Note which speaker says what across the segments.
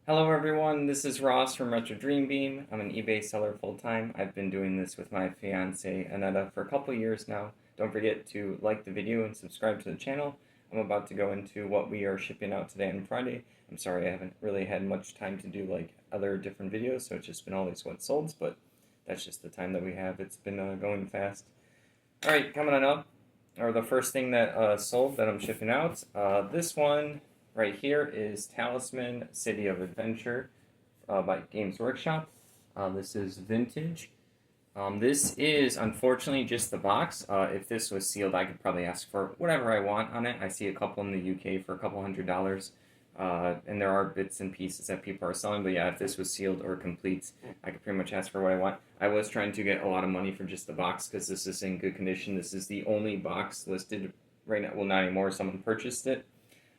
Speaker 1: Hello everyone, this is Ross from Retro Dream Beam. I'm an eBay seller full-time. I've been doing this with my fiance Aneta for a couple years now. Don't forget to like the video and subscribe to the channel. I'm about to go into what we are shipping out today on Friday. I'm sorry I haven't really had much time to do like other different videos, so it's just been all these what's solds, but that's just the time that we have. It's been going fast. Alright, coming on up, or the first thing that sold that I'm shipping out, this one right here is Talisman City of Adventure by Games Workshop. This is vintage. This is unfortunately just the box. If this was sealed, I could probably ask for whatever I want on it. I see a couple in the UK for a couple $100. And there are bits and pieces that people are selling, but yeah, if this was sealed or complete, I could pretty much ask for what I want. I was trying to get a lot of money for just the box because this is in good condition. This is the only box listed right now. Well, not anymore. Someone purchased it.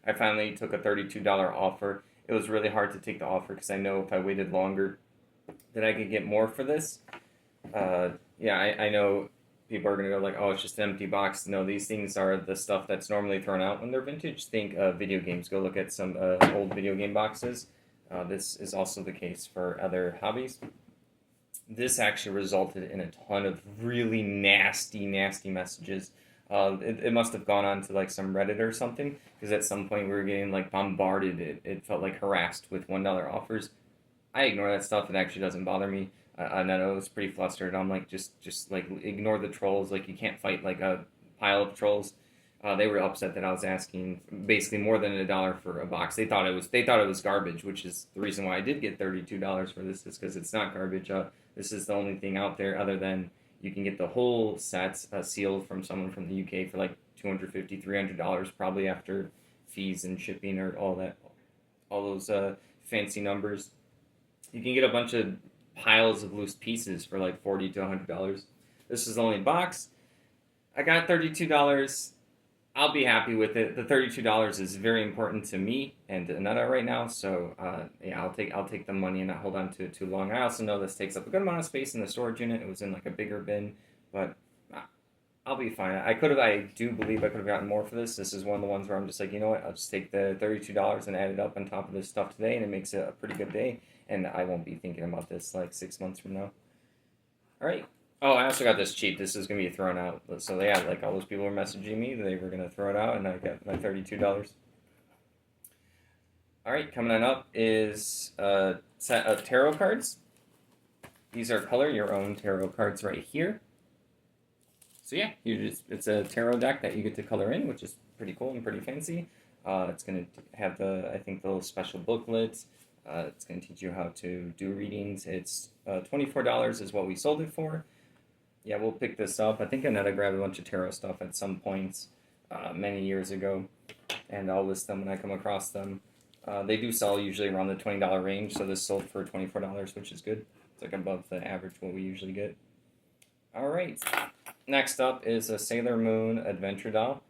Speaker 1: I finally took a $32 offer. It was really hard to take the offer because I know if I waited longer that I could get more for this. Yeah, I know people are going to go like, oh, it's just an empty box. No, these things are the stuff that's normally thrown out when they're vintage. Think video games. Go look at some old video game boxes. This is also the case for other hobbies. This actually resulted in a ton of really nasty messages. It must have gone on to like some Reddit or something, because at some point we were getting like bombarded. It felt like harassed with $1 offers. I ignore that stuff. It actually doesn't bother me. I know I was pretty flustered. I'm like, just like ignore the trolls. Like you can't fight like a pile of trolls. They were upset that I was asking basically more than $1 for a box. They thought it was garbage, which is the reason why I did get $32 for this. Is because it's not garbage. This is the only thing out there other than you can get the whole set sealed from someone from the UK for like $250, $300, probably after fees and shipping or all those fancy numbers. You can get a bunch of piles of loose pieces for like $40 to $100. This is the only box. I got $32. I'll be happy with it. The $32 is very important to me and Aneta right now, so yeah, I'll take the money and not hold on to it too long. I also know this takes up a good amount of space in the storage unit. It was in like a bigger bin, but I'll be fine. I do believe I could have gotten more for this. This is one of the ones where I'm just like, you know what? I'll just take the $32 and add it up on top of this stuff today, and it makes it a pretty good day. And I won't be thinking about this like 6 months from now. All right. Oh, I also got this cheap. This is going to be thrown out. So, yeah, like all those people were messaging me. They were going to throw it out, and I got my $32. All right, coming on up is a set of tarot cards. These are color your own tarot cards right here. So, yeah, it's a tarot deck that you get to color in, which is pretty cool and pretty fancy. It's going to have the little special booklet. It's going to teach you how to do readings. It's $24 is what we sold it for. Yeah, we'll pick this up. I think Aneta grabbed a bunch of tarot stuff at some points many years ago, and I'll list them when I come across them. They do sell usually around the $20 range, so this sold for $24, which is good. It's like above the average what we usually get. All right, next up is a Sailor Moon Adventure doll.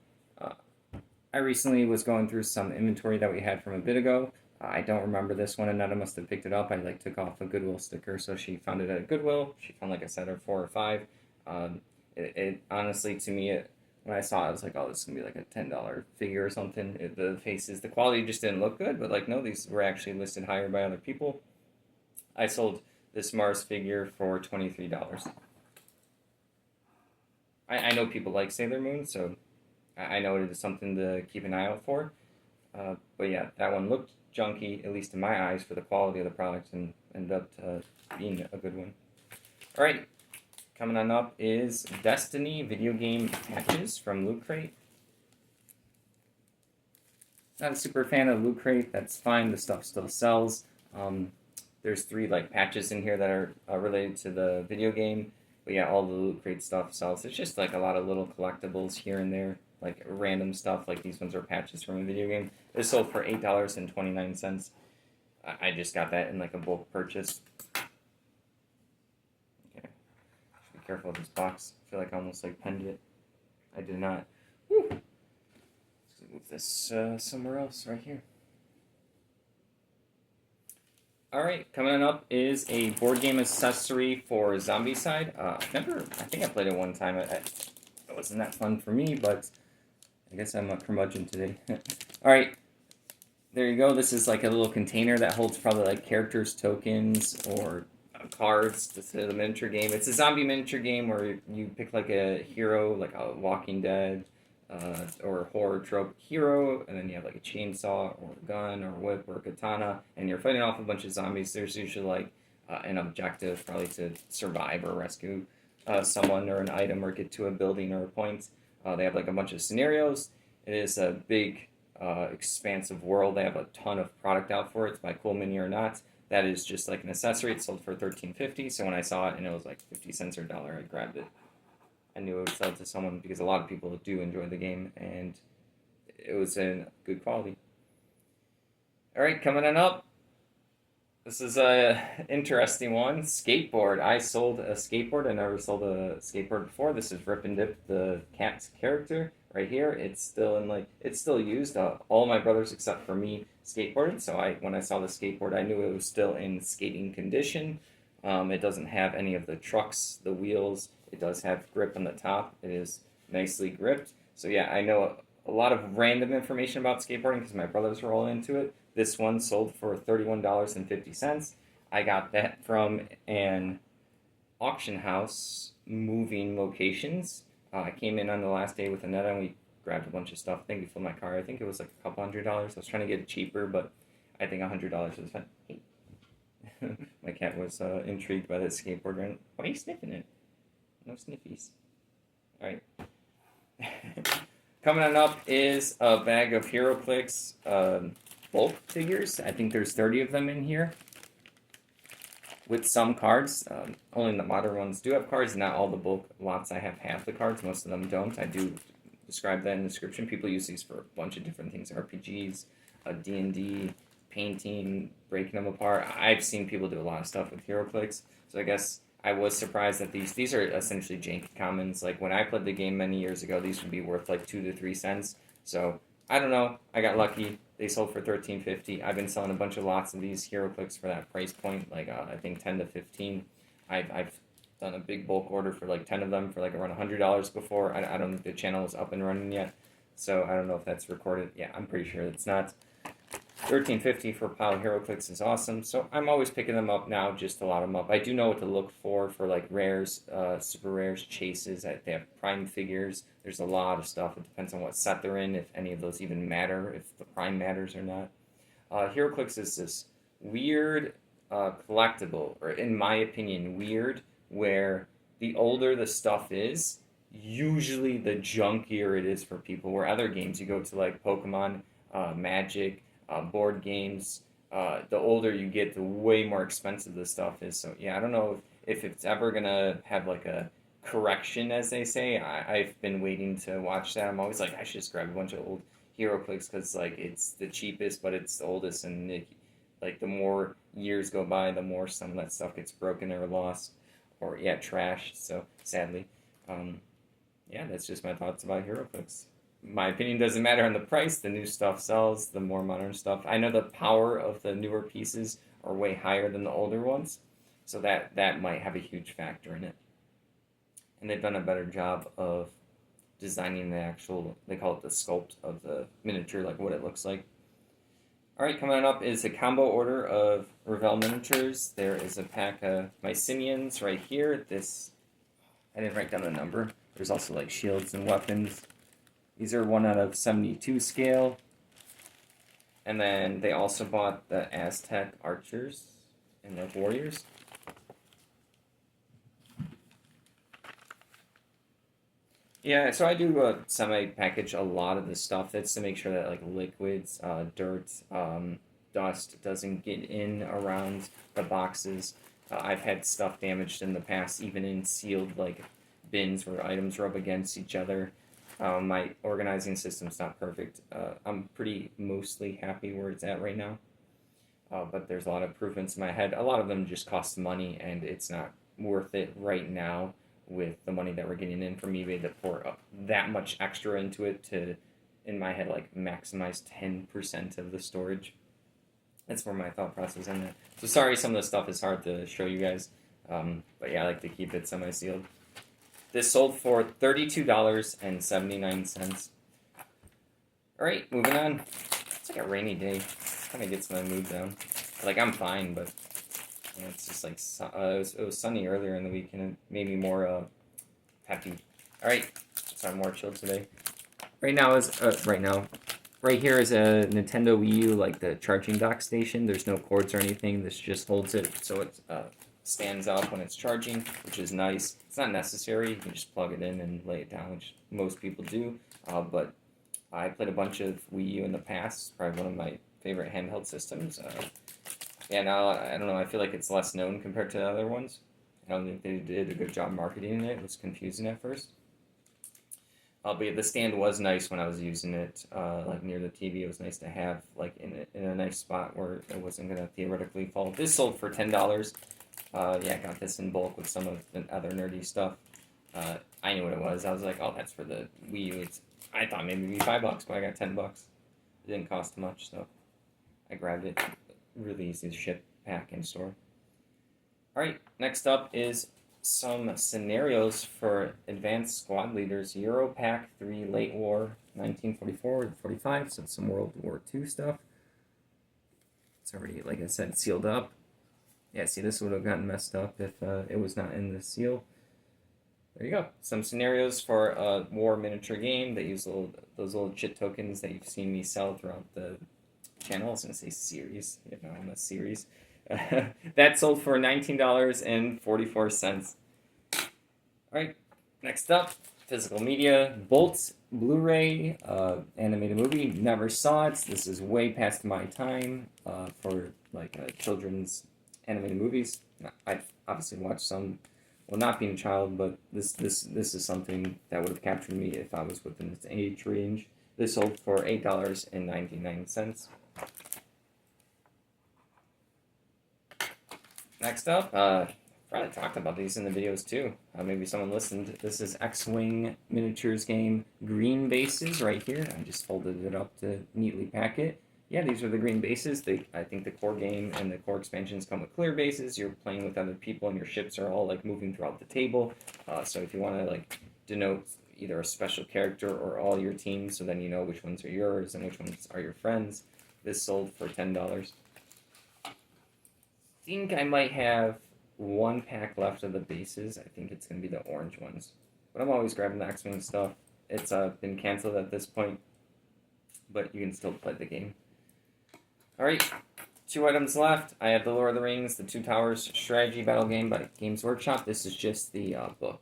Speaker 1: I recently was going through some inventory that we had from a bit ago. I don't remember this one. Aneta must have picked it up. I took off a Goodwill sticker, so she found it at Goodwill. She found like a set of 4 or 5. It honestly, to me, when I saw it, I was like, oh, this is gonna be like a $10 figure or something. The quality just didn't look good, but like no, these were actually listed higher by other people. I sold this Mars figure for $23. I know people like Sailor Moon, so I know it is something to keep an eye out for. But yeah, that one looked junky, at least in my eyes, for the quality of the product, and ended up being a good one. All right, coming on up is Destiny video game patches from Loot Crate. Not a super fan of Loot Crate. That's fine. The stuff still sells. There's 3 like patches in here that are related to the video game. But yeah, all the Loot Crate stuff sells. It's just like a lot of little collectibles here and there, like random stuff. Like these ones are patches from a video game. This sold for $8.29. I just got that in like a bulk purchase. Okay, be careful with this box. I feel like I almost like penned it. I did not. Whew. Let's move this somewhere else, right here. All right, coming on up is a board game accessory for Zombicide. I think I played it one time. It wasn't that fun for me, but I guess I'm a curmudgeon today. All right, there you go. This is like a little container that holds probably like characters, tokens, or cards to the miniature game. It's a zombie miniature game where you pick like a hero, like a Walking Dead or a horror trope hero, and then you have like a chainsaw or a gun or a whip or a katana, and you're fighting off a bunch of zombies. There's usually like an objective, probably to survive or rescue someone or an item or get to a building or a point. They have like a bunch of scenarios. It is a big expansive world. They have a ton of product out for it. It's by Cool Mini or Not. That is just like an accessory. It's sold for $13.50. So when I saw it and it was like 50 cents or a dollar, I grabbed it. I knew it would sell to someone because a lot of people do enjoy the game and it was in good quality. All right, coming on up. This is a interesting one. Skateboard. I sold a skateboard. I never sold a skateboard before. This is Rip and Dip, the cat's character. Right here, it's still used. All my brothers except for me skateboarded. So when I saw the skateboard, I knew it was still in skating condition. It doesn't have any of the trucks, the wheels. It does have grip on the top. It is nicely gripped. So yeah, I know a lot of random information about skateboarding because my brothers were all into it. This one sold for $31.50. I got that from an auction house moving locations. I came in on the last day with Annetta and we grabbed a bunch of stuff. I think we filled my car. I think it was like a couple $100. I was trying to get it cheaper, but I think $100 was fine. My cat was intrigued by this skateboard. Why are you sniffing it? No sniffies. All right. Coming on up is a bag of HeroClix bulk figures. I think there's 30 of them in here. With some cards, only the modern ones do have cards. Not all the bulk lots I have half the cards. Most of them don't. I do describe that in the description. People use these for a bunch of different things. RPGs, D&D, painting, breaking them apart. I've seen people do a lot of stuff with HeroClix. So I guess I was surprised that these are essentially janky commons. Like when I played the game many years ago, these would be worth like 2 to 3 cents. So I don't know. I got lucky. They sold for $13.50. I've been selling a bunch of lots of these HeroClix for that price point, like I think 10 to 15. I've done a big bulk order for like 10 of them for like around $100 before. I don't think the channel is up and running yet, so I don't know if that's recorded. Yeah, I'm pretty sure it's not. $13.50 for a pile of HeroClix is awesome, so I'm always picking them up now just to lot them up. I do know what to look for like rares, super rares, chases. They have prime figures. There's a lot of stuff. It depends on what set they're in, if any of those even matter, if the prime matters or not. HeroClix is this weird collectible, or in my opinion, weird, where the older the stuff is, usually the junkier it is for people. Where other games, you go to like Pokemon, Magic, board games, the older you get, the way more expensive the stuff is. So yeah, I don't know if it's ever gonna have like a correction, as they say. I've been waiting to watch that. I'm always like, I should just grab a bunch of old HeroClix because like it's the cheapest, but it's the oldest, and like the more years go by, the more some of that stuff gets broken or lost, or yeah, trashed. So sadly, yeah, that's just my thoughts about HeroClix. My opinion doesn't matter on the price. The new stuff sells, the more modern stuff. I know the power of the newer pieces are way higher than the older ones, so that might have a huge factor in it. And they've done a better job of designing the actual, they call it the sculpt of the miniature, like what it looks like. All right, coming up is a combo order of Revell miniatures. There is a pack of Mycenians right here. I didn't write down a number. There's also like shields and weapons. These are 1 out of 72 scale. And then they also bought the Aztec archers and the warriors. Yeah, so I do semi-package a lot of the stuff. That's to make sure that like liquids, dirt, dust doesn't get in around the boxes. I've had stuff damaged in the past, even in sealed like bins where items rub against each other. My organizing system's not perfect. I'm pretty mostly happy where it's at right now. But there's a lot of improvements in my head. A lot of them just cost money, and it's not worth it right now with the money that we're getting in from eBay to pour up that much extra into it to, in my head, like maximize 10% of the storage. That's where my thought process on that. So sorry, some of the stuff is hard to show you guys. But yeah, I like to keep it semi-sealed. This sold for $32.79. All right, moving on. It's like a rainy day. kind of gets my mood down. Like, I'm fine, but yeah, it's just like it was sunny earlier in the week, and it made me more happy. All right, so I'm more chilled today. Right here is a Nintendo Wii U, like the charging dock station. There's no cords or anything. This just holds it so it stands up when it's charging, which is nice. It's not necessary. You can just plug it in and lay it down, which most people do. But I played a bunch of Wii U in the past. It's probably one of my favorite handheld systems. Yeah, now, I don't know, I feel like it's less known compared to the other ones. I don't think they did a good job marketing it. It was confusing at first. But yeah, the stand was nice when I was using it, like near the TV. It was nice to have, like, in a nice spot where it wasn't going to theoretically fall. This sold for $10. Yeah, I got this in bulk with some of the other nerdy stuff. I knew what it was. I was like, oh, that's for the Wii U. I thought maybe it'd be $5, but I got $10. It didn't cost much, so I grabbed it. Really easy to ship, pack, and store. Alright, next up is some scenarios for advanced squad leaders. Europ Pack 3 Late War 1944-45, so some World War II stuff. It's already, like I said, sealed up. Yeah, see, this would have gotten messed up if it was not in the seal. There you go. Some scenarios for a war miniature game that use those little chit tokens that you've seen me sell throughout the channel. I was going to say series, I'm a series. That sold for $19.44. Alright, next up, physical media. Bolt Blu-ray, animated movie. Never saw it. This is way past my time for like children's animated movies. I've obviously watched some, well, not being a child, but this is something that would have captured me if I was within its age range. This sold for $8.99. Next up, probably talked about these in the videos too. Maybe someone listened. This is XWing miniatures game. Green bases right here. I just folded it up to neatly pack it. Yeah, these are the green bases. I think the core game and the core expansions come with clear bases. You're playing with other people and your ships are all like moving throughout the table. So if you want to like denote either a special character or all your teams, so then you know which ones are yours and which ones are your friends. This sold for $10. I think I might have one pack left of the bases. I think it's going to be the orange ones. But I'm always grabbing the X-Wing stuff. It's been canceled at this point, but you can still play the game. Alright, 2 items left. I have the Lord of the Rings, the Two Towers strategy battle game by Games Workshop. This is just the book.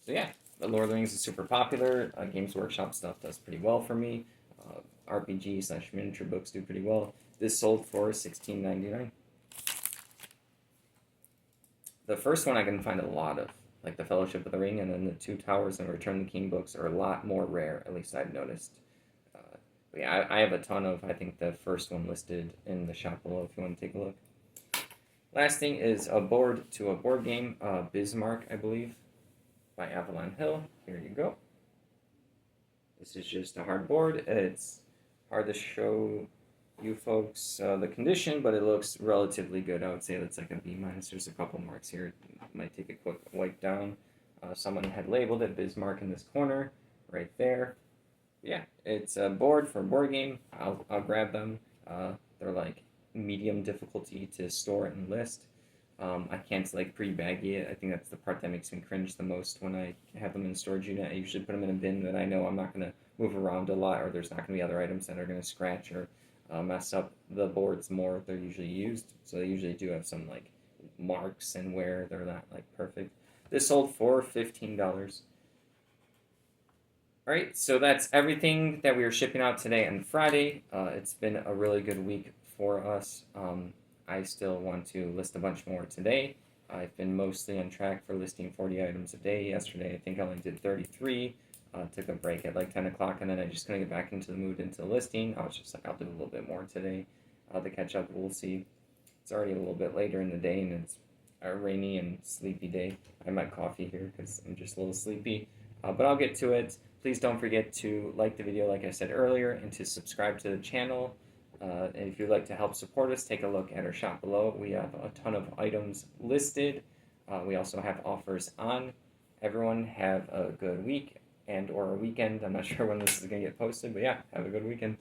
Speaker 1: So yeah, the Lord of the Rings is super popular. Games Workshop stuff does pretty well for me. RPG/miniature books do pretty well. This sold for $16.99. The first one I can find a lot of, like the Fellowship of the Ring, and then the Two Towers and Return of the King books are a lot more rare, at least I've noticed. But yeah, I have a ton of, I think, the first one listed in the shop below if you want to take a look. Last thing is a board to a board game, Bismark, I believe, by Avalon Hill. Here you go. This is just a hard board. It's hard to show you folks the condition, but it looks relatively good. I would say that's like a B-. There's a couple marks here. Might take a quick wipe down. Someone had labeled it Bismarck in this corner, right there. Yeah, it's a board for a board game. I'll grab them. They're like medium difficulty to store and list. I can't like pre-baggy it. I think that's the part that makes me cringe the most when I have them in a storage unit. I usually put them in a bin that I know I'm not going to move around a lot, or there's not going to be other items that are going to scratch or mess up the boards more. They're usually used, so they usually do have some like marks and wear. They're not like perfect. This sold for $15. Alright, so that's everything that we are shipping out today and Friday. It's been a really good week for us. I still want to list a bunch more today. I've been mostly on track for listing 40 items a day. Yesterday I think I only did 33. Took a break at like 10 o'clock, and then I just couldn't get back into the mood into listing. I was just like, I'll do a little bit more today to catch up. We'll see. It's already a little bit later in the day, and it's a rainy and sleepy day. I have my coffee here because I'm just a little sleepy. But I'll get to it. Please don't forget to like the video, like I said earlier, and to subscribe to the channel. And if you'd like to help support us, take a look at our shop below. We have a ton of items listed. We also have offers on. Everyone have a good week and or a weekend. I'm not sure when this is going to get posted, but yeah, have a good weekend.